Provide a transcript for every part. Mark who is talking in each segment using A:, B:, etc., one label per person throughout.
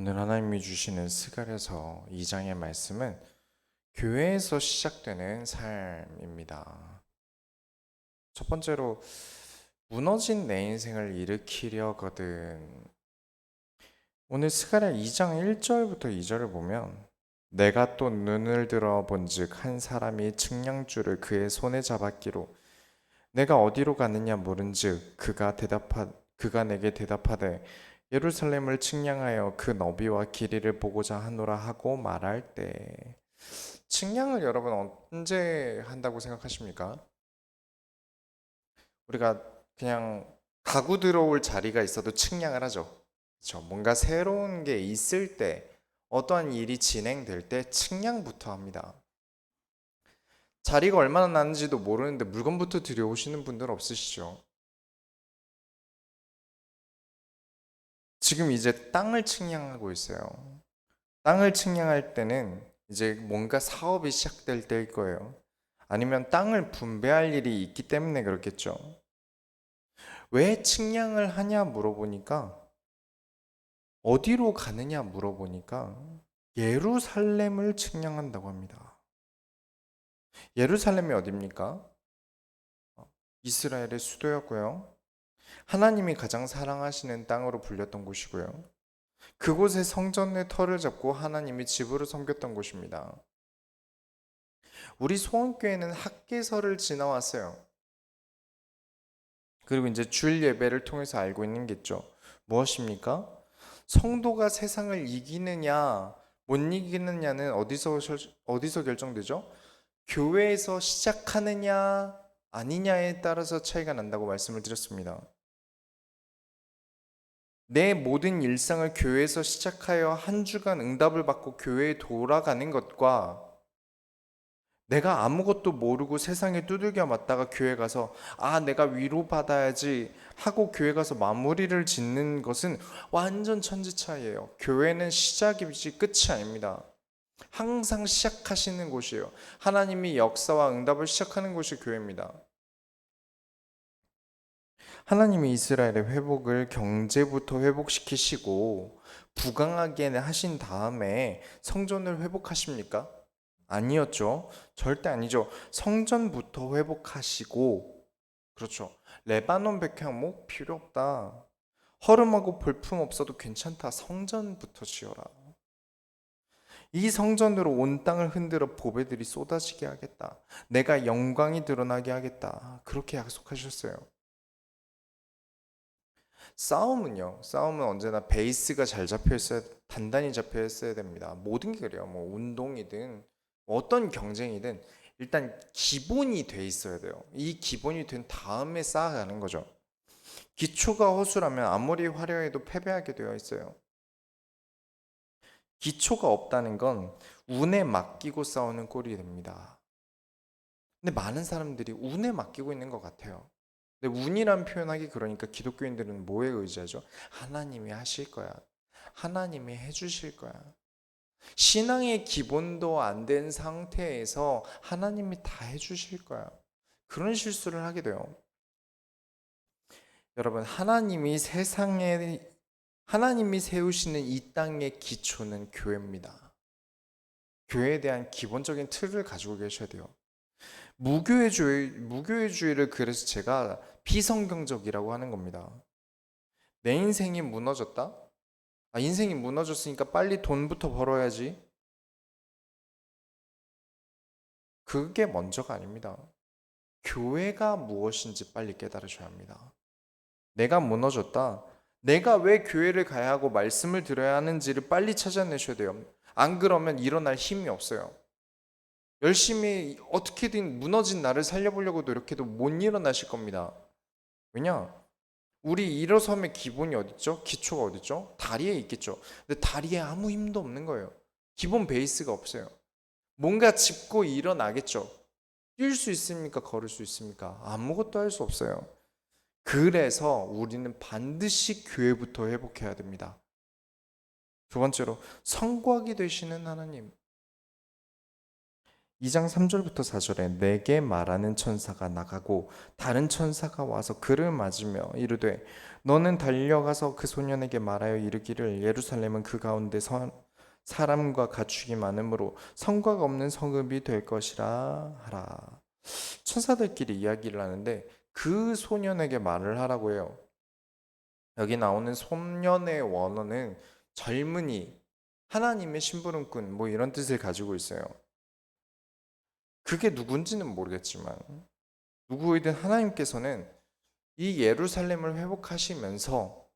A: 오늘 하나님이 주시는 스가랴서 2장의 말씀은 교회에서 시작되는 삶입니다. 첫 번째로 무너진 내 인생을 일으키려거든. 오늘 스가랴 2장 1절부터 2절을 보면 내가 또 눈을 들어 본즉 한 사람이 측량줄을 그의 손에 잡았기로 내가 어디로 가느냐 물은즉 그가 내게 대답하되 예루살렘을 측량하여 그 너비와 길이를 보고자 하노라 하고 말할 때 측량을 여러분 언제 한다고 생각하십니까? 우리가 그냥 가구 들어올 자리가 있어도 측량을 하죠. 그렇죠? 뭔가 새로운 게 있을 때 어떠한 일이 진행될 때 측량부터 합니다. 자리가 얼마나 나는지도 모르는데 물건부터 들여오시는 분들 없으시죠? 지금 이제 땅을 측량하고 있어요. 땅을 측량할 때는 이제 뭔가 사업이 시작될 때일 거예요. 아니면 땅을 분배할 일이 있기 때문에 그렇겠죠. 왜 측량을 하냐 물어보니까 어디로 가느냐 물어보니까 예루살렘을 측량한다고 합니다. 예루살렘이 어디입니까? 이스라엘의 수도였고요. 하나님이 가장 사랑하시는 땅으로 불렸던 곳이고요. 그곳에 성전의 터를 잡고 하나님이 집으로 섬겼던 곳입니다. 우리 소원교회는 학개서를 지나왔어요. 그리고 이제 주일 예배를 통해서 알고 있는 게 있죠. 무엇입니까? 성도가 세상을 이기느냐, 못 이기느냐는 어디서 결정되죠? 교회에서 시작하느냐, 아니냐에 따라서 차이가 난다고 말씀을 드렸습니다. 내 모든 일상을 교회에서 시작하여 한 주간 응답을 받고 교회에 돌아가는 것과 내가 아무것도 모르고 세상에 두들겨 맞다가 교회 가서 내가 위로받아야지 하고 교회 가서 마무리를 짓는 것은 완전 천지 차이예요. 교회는 시작이지 끝이 아닙니다. 항상 시작하시는 곳이에요. 하나님이 역사와 응답을 시작하는 곳이 교회입니다. 하나님이 이스라엘의 회복을 경제부터 회복시키시고 부강하게 하신 다음에 성전을 회복하십니까? 아니었죠. 절대 아니죠. 성전부터 회복하시고, 그렇죠. 레바논 백향목 필요 없다. 허름하고 볼품 없어도 괜찮다. 성전부터 지어라. 이 성전으로 온 땅을 흔들어 보배들이 쏟아지게 하겠다. 내가 영광이 드러나게 하겠다. 그렇게 약속하셨어요. 싸움은 언제나 베이스가 잘 잡혀 있어야, 단단히 잡혀 있어야 됩니다. 모든 게 그래요. 뭐 운동이든 어떤 경쟁이든 일단 기본이 돼 있어야 돼요. 이 기본이 된 다음에 쌓아가는 거죠. 기초가 허술하면 아무리 화려해도 패배하게 되어 있어요. 기초가 없다는 건 운에 맡기고 싸우는 꼴이 됩니다. 근데 많은 사람들이 운에 맡기고 있는 것 같아요. 근데 운이란 표현하기 그러니까 기독교인들은 뭐에 의지하죠? 하나님이 하실 거야. 하나님이 해주실 거야. 신앙의 기본도 안 된 상태에서 하나님이 다 해주실 거야. 그런 실수를 하게 돼요. 여러분, 하나님이 세우시는 이 땅의 기초는 교회입니다. 교회에 대한 기본적인 틀을 가지고 계셔야 돼요. 무교회주의를 그래서 제가 비성경적이라고 하는 겁니다. 내 인생이 무너졌다? 인생이 무너졌으니까 빨리 돈부터 벌어야지. 그게 먼저가 아닙니다. 교회가 무엇인지 빨리 깨달으셔야 합니다. 내가 무너졌다. 내가 왜 교회를 가야 하고 말씀을 들어야 하는지를 빨리 찾아내셔야 돼요. 안 그러면 일어날 힘이 없어요. 열심히 어떻게든 무너진 나를 살려보려고 노력해도 못 일어나실 겁니다. 왜냐? 우리 일어섬의 기본이 어딨죠? 기초가 어딨죠? 다리에 있겠죠. 근데 다리에 아무 힘도 없는 거예요. 기본 베이스가 없어요. 뭔가 짚고 일어나겠죠. 뛸 수 있습니까? 걸을 수 있습니까? 아무것도 할 수 없어요. 그래서 우리는 반드시 교회부터 회복해야 됩니다. 두 번째로 성곽이 되시는 하나님. 2장 3절부터 4절에 내게 말하는 천사가 나가고 다른 천사가 와서 그를 맞으며 이르되 너는 달려가서 그 소년에게 말하여 이르기를 예루살렘은 그 가운데 사람과 가축이 많으므로 성곽 없는 성읍이 될 것이라 하라. 천사들끼리 이야기를 하는데 그 소년에게 말을 하라고 해요. 여기 나오는 소년의 원어는 젊은이, 하나님의 심부름꾼 뭐 이런 뜻을 가지고 있어요. 그게 누군지는 모르겠지만 누구이든 하나님께서는 이 예루살렘을 회복하시면서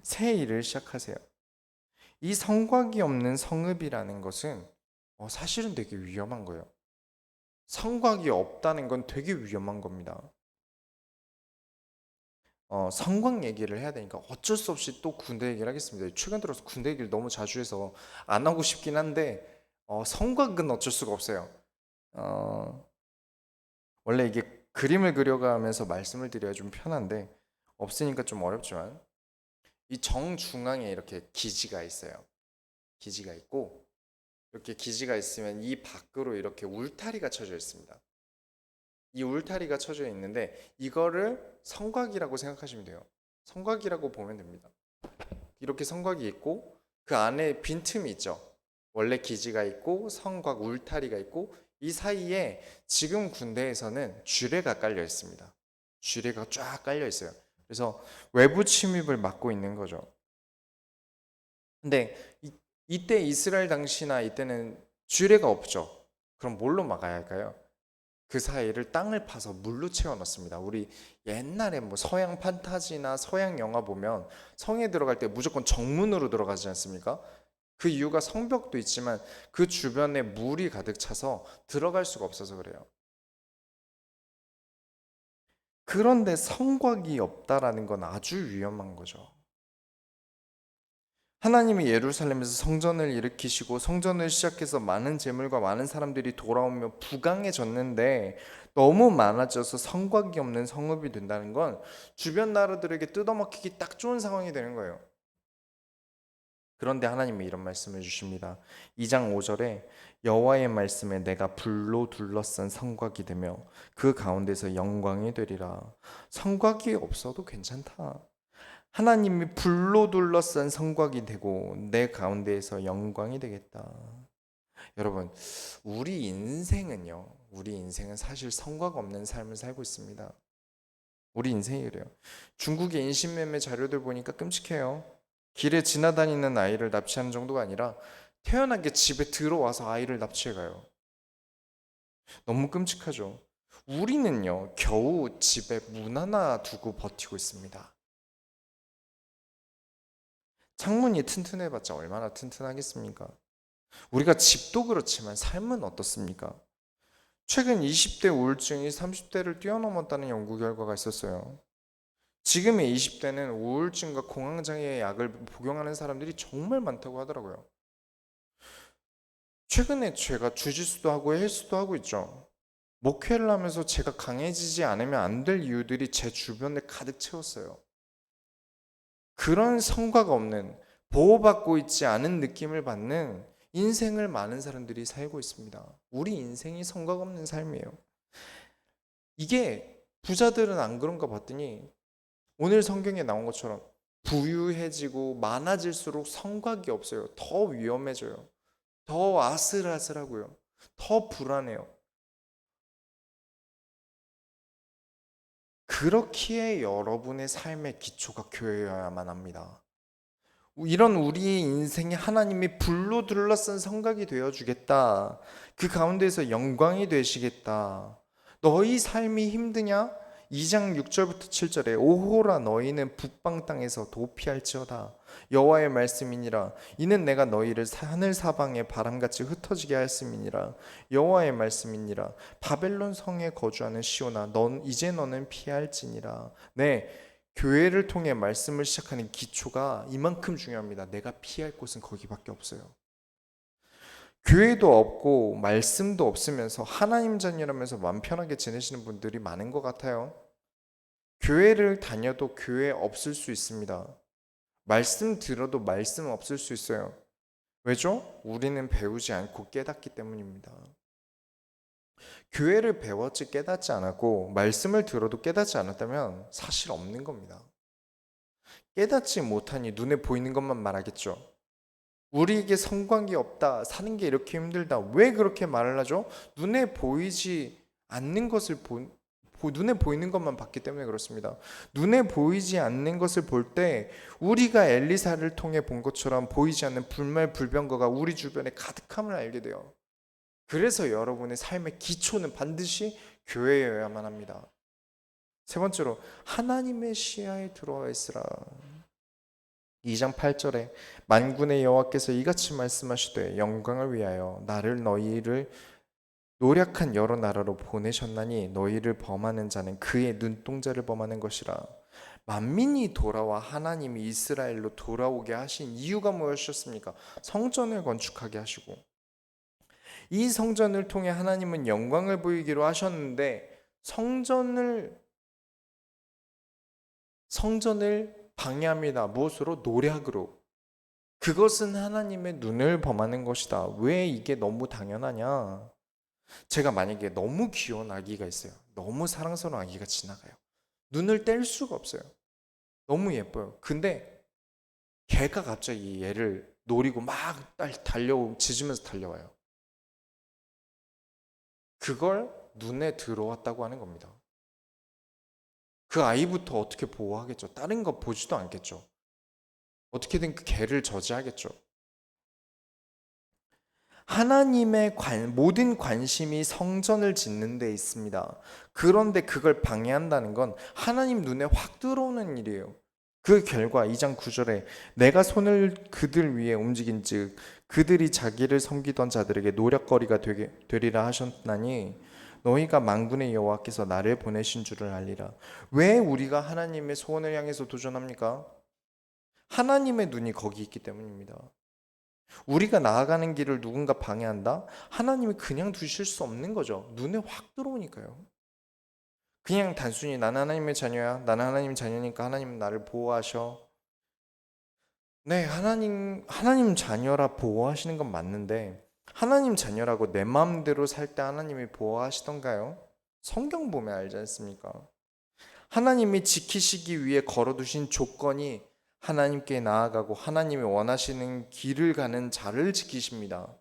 A: 새 일을 시작하세요. 이 성곽이 없는 성읍이라는 것은 사실은 되게 위험한 거예요. 성곽이 없다는 건 되게 위험한 겁니다. 성곽 얘기를 해야 되니까 어쩔 수 없이 또 군대 얘기를 하겠습니다. 최근 들어서 군대 얘기를 너무 자주 해서 안 하고 싶긴 한데 성곽은 어쩔 수가 없어요. 어, 원래 이게 그림을 그려가면서 말씀을 드려야 좀 편한데 없으니까 좀 어렵지만 이 정중앙에 이렇게 기지가 있어요. 기지가 있고 이렇게 기지가 있으면 이 밖으로 이렇게 울타리가 쳐져 있습니다. 이 울타리가 쳐져 있는데 이거를 성곽이라고 생각하시면 돼요. 성곽이라고 보면 됩니다. 이렇게 성곽이 있고 그 안에 빈틈이 있죠. 원래 기지가 있고 성곽 울타리가 있고 이 사이에 지금 군대에서는 쥐레가 깔려 있습니다. 쥐레가 쫙 깔려 있어요. 그래서 외부 침입을 막고 있는 거죠. 근데 이때 이스라엘 당시나 이때는 쥐레가 없죠. 그럼 뭘로 막아야 할까요? 그 사이를 땅을 파서 물로 채워 넣습니다. 우리 옛날에 뭐 서양 판타지나 서양 영화 보면 성에 들어갈 때 무조건 정문으로 들어가지 않습니까? 그 이유가 성벽도 있지만 그 주변에 물이 가득 차서 들어갈 수가 없어서 그래요. 그런데 성곽이 없다라는 건 아주 위험한 거죠. 하나님이 예루살렘에서 성전을 일으키시고 성전을 시작해서 많은 재물과 많은 사람들이 돌아오며 부강해졌는데 너무 많아져서 성곽이 없는 성읍이 된다는 건 주변 나라들에게 뜯어먹히기 딱 좋은 상황이 되는 거예요. 그런데 하나님이 이런 말씀을 주십니다. 2장 5절에 여호와의 말씀에 내가 불로 둘러싼 성곽이 되며 그 가운데서 영광이 되리라. 성곽이 없어도 괜찮다. 하나님이 불로 둘러싼 성곽이 되고 내 가운데에서 영광이 되겠다. 여러분, 우리 인생은 사실 성곽 없는 삶을 살고 있습니다. 우리 인생이 그래요. 중국의 인신매매 자료들 보니까 끔찍해요. 길에 지나다니는 아이를 납치하는 정도가 아니라 태연하게 집에 들어와서 아이를 납치해 가요. 너무 끔찍하죠. 우리는요, 겨우 집에 문 하나 두고 버티고 있습니다. 창문이 튼튼해봤자 얼마나 튼튼하겠습니까? 우리가 집도 그렇지만 삶은 어떻습니까? 최근 20대 우울증이 30대를 뛰어넘었다는 연구 결과가 있었어요. 지금의 20대는 우울증과 공황장애 약을 복용하는 사람들이 정말 많다고 하더라고요. 최근에 제가 주짓수도 하고 헬스도 하고 있죠. 목회를 하면서 제가 강해지지 않으면 안 될 이유들이 제 주변에 가득 채웠어요. 그런 성과가 없는, 보호받고 있지 않은 느낌을 받는 인생을 많은 사람들이 살고 있습니다. 우리 인생이 성과가 없는 삶이에요. 이게 부자들은 안 그런가 봤더니 오늘 성경에 나온 것처럼 부유해지고 많아질수록 성곽이 없어요. 더 위험해져요. 더 아슬아슬하고요. 더 불안해요. 그렇기에 여러분의 삶의 기초가 교회여야만 합니다. 이런 우리의 인생에 하나님이 불로 둘러싼 성곽이 되어 주겠다. 그 가운데서 영광이 되시겠다. 너희 삶이 힘드냐? 2장 6절부터 7절에 오호라 너희는 북방 땅에서 도피할지어다. 여호와의 말씀이니라. 이는 내가 너희를 하늘 사방에 바람같이 흩어지게 하였음이니라. 여호와의 말씀이니라. 바벨론 성에 거주하는 시온아, 넌 이제 너는 피할지니라. 네. 교회를 통해 말씀을 시작하는 기초가 이만큼 중요합니다. 내가 피할 곳은 거기밖에 없어요. 교회도 없고 말씀도 없으면서 하나님 자녀라면서 마음 편하게 지내시는 분들이 많은 것 같아요. 교회를 다녀도 교회 없을 수 있습니다. 말씀 들어도 말씀 없을 수 있어요. 왜죠? 우리는 배우지 않고 깨닫기 때문입니다. 교회를 배웠지 깨닫지 않았고 말씀을 들어도 깨닫지 않았다면 사실 없는 겁니다. 깨닫지 못하니 눈에 보이는 것만 말하겠죠. 우리에게 성관계 없다, 사는 게 이렇게 힘들다. 왜 그렇게 말을 하죠? 눈에 보이지 않는 것을 눈에 보이는 것만 봤기 때문에 그렇습니다. 눈에 보이지 않는 것을 볼 때 우리가 엘리사를 통해 본 것처럼 보이지 않는 불말불병거가 우리 주변에 가득함을 알게 돼요. 그래서 여러분의 삶의 기초는 반드시 교회여야만 합니다. 세 번째로 하나님의 시야에 들어와 있으라. 2장 8절에 만군의 여호와께서 이같이 말씀하시되 영광을 위하여 나를 너희를 노력한 여러 나라로 보내셨나니 너희를 범하는 자는 그의 눈동자를 범하는 것이라. 만민이 돌아와 하나님이 이스라엘로 돌아오게 하신 이유가 무엇이었습니까? 성전을 건축하게 하시고 이 성전을 통해 하나님은 영광을 보이기로 하셨는데 성전을 방해합니다. 무엇으로? 노략으로. 그것은 하나님의 눈을 범하는 것이다. 왜 이게 너무 당연하냐? 제가 만약에 너무 귀여운 아기가 있어요. 너무 사랑스러운 아기가 지나가요. 눈을 뗄 수가 없어요. 너무 예뻐요. 근데 걔가 갑자기 얘를 노리고 막 짖으면서 달려와요. 그걸 눈에 들어왔다고 하는 겁니다. 그 아이부터 어떻게 보호하겠죠? 다른 거 보지도 않겠죠. 어떻게든 그 개를 저지하겠죠. 하나님의 모든 관심이 성전을 짓는 데 있습니다. 그런데 그걸 방해한다는 건 하나님 눈에 확 들어오는 일이에요. 그 결과 2장 9절에 내가 손을 그들 위에 움직인즉 그들이 자기를 섬기던 자들에게 노략거리가 되리라 하셨나니 너희가 만군의 여호와께서 나를 보내신 줄을 알리라. 왜 우리가 하나님의 소원을 향해서 도전합니까? 하나님의 눈이 거기 있기 때문입니다. 우리가 나아가는 길을 누군가 방해한다? 하나님이 그냥 두실 수 없는 거죠. 눈에 확 들어오니까요. 그냥 단순히 나는 하나님의 자녀야. 나는 하나님 자녀니까 하나님은 나를 보호하셔. 네, 하나님 자녀라 보호하시는 건 맞는데 하나님 자녀라고 내 마음대로 살 때 하나님이 보호하시던가요? 성경 보면 알지 않습니까? 하나님이 지키시기 위해 걸어두신 조건이 하나님께 나아가고 하나님이 원하시는 길을 가는 자를 지키십니다.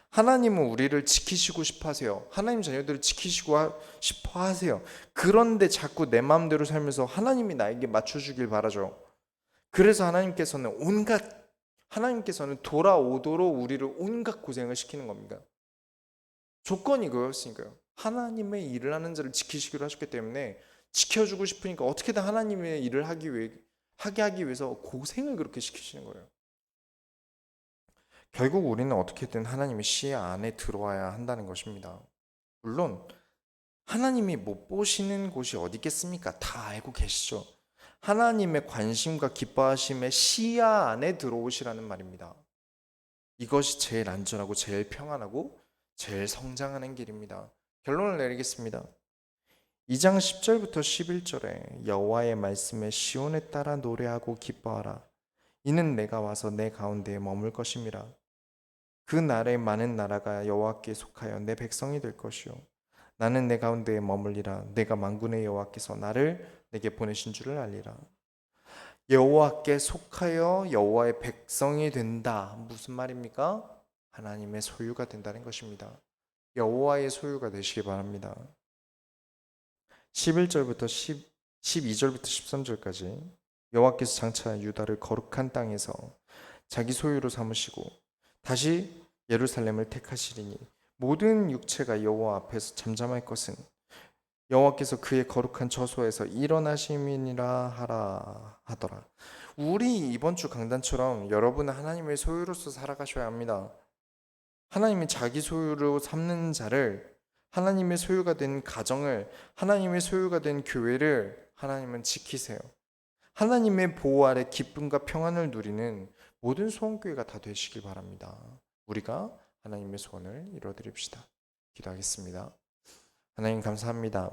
A: 하나님은 우리를 지키시고 싶어 하세요. 하나님 자녀들을 지키시고 싶어 하세요. 그런데 자꾸 내 마음대로 살면서 하나님이 나에게 맞춰주길 바라죠. 그래서 하나님께서는 돌아오도록 우리를 온갖 고생을 시키는 겁니다. 조건이 그였으니까요. 하나님의 일을 하는 자를 지키시기로 하셨기 때문에 지켜주고 싶으니까 어떻게든 하나님의 일을 하게 하기 위해서 고생을 그렇게 시키시는 거예요. 결국 우리는 어떻게든 하나님의 시야 안에 들어와야 한다는 것입니다. 물론 하나님이 못 보시는 곳이 어디 있겠습니까? 다 알고 계시죠. 하나님의 관심과 기뻐하심의 시야 안에 들어오시라는 말입니다. 이것이 제일 안전하고 제일 평안하고 제일 성장하는 길입니다. 결론을 내리겠습니다. 2장 10절부터 11절에 여호와의 말씀에 시온에 따라 노래하고 기뻐하라. 이는 내가 와서 내 가운데에 머물 것임이라. 그 날에 많은 나라가 여호와께 속하여 내 백성이 될 것이요 나는 내 가운데에 머물리라. 내가 만군의 여호와께서 나를 내게 보내신 줄을 알리라. 여호와께 속하여 여호와의 백성이 된다. 무슨 말입니까? 하나님의 소유가 된다는 것입니다. 여호와의 소유가 되시기 바랍니다. 11절부터 12절부터 13절까지 여호와께서 장차 유다를 거룩한 땅에서 자기 소유로 삼으시고 다시 예루살렘을 택하시리니 모든 육체가 여호와 앞에서 잠잠할 것은 여호와께서 그의 거룩한 처소에서 일어나심이니라 하라 하더라. 우리 이번 주 강단처럼 여러분은 하나님의 소유로서 살아가셔야 합니다. 하나님이 자기 소유로 삼는 자를, 하나님의 소유가 된 가정을, 하나님의 소유가 된 교회를 하나님은 지키세요. 하나님의 보호 아래 기쁨과 평안을 누리는 모든 소원교회가 다 되시길 바랍니다. 우리가 하나님의 소원을 이루어드립시다. 기도하겠습니다. 하나님 감사합니다.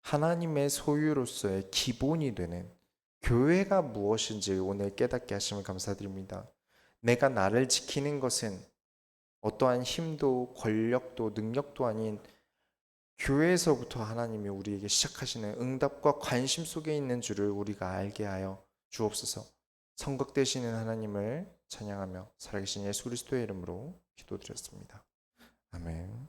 A: 하나님의 소유로서의 기본이 되는 교회가 무엇인지 오늘 깨닫게 하심을 감사드립니다. 내가 나를 지키는 것은 어떠한 힘도 권력도 능력도 아닌 교회에서부터 하나님이 우리에게 시작하시는 응답과 관심 속에 있는 줄을 우리가 알게 하여 주옵소서. 성각 되시는 하나님을 찬양하며 살아계신 예수 그리스도의 이름으로 기도드렸습니다. 아멘.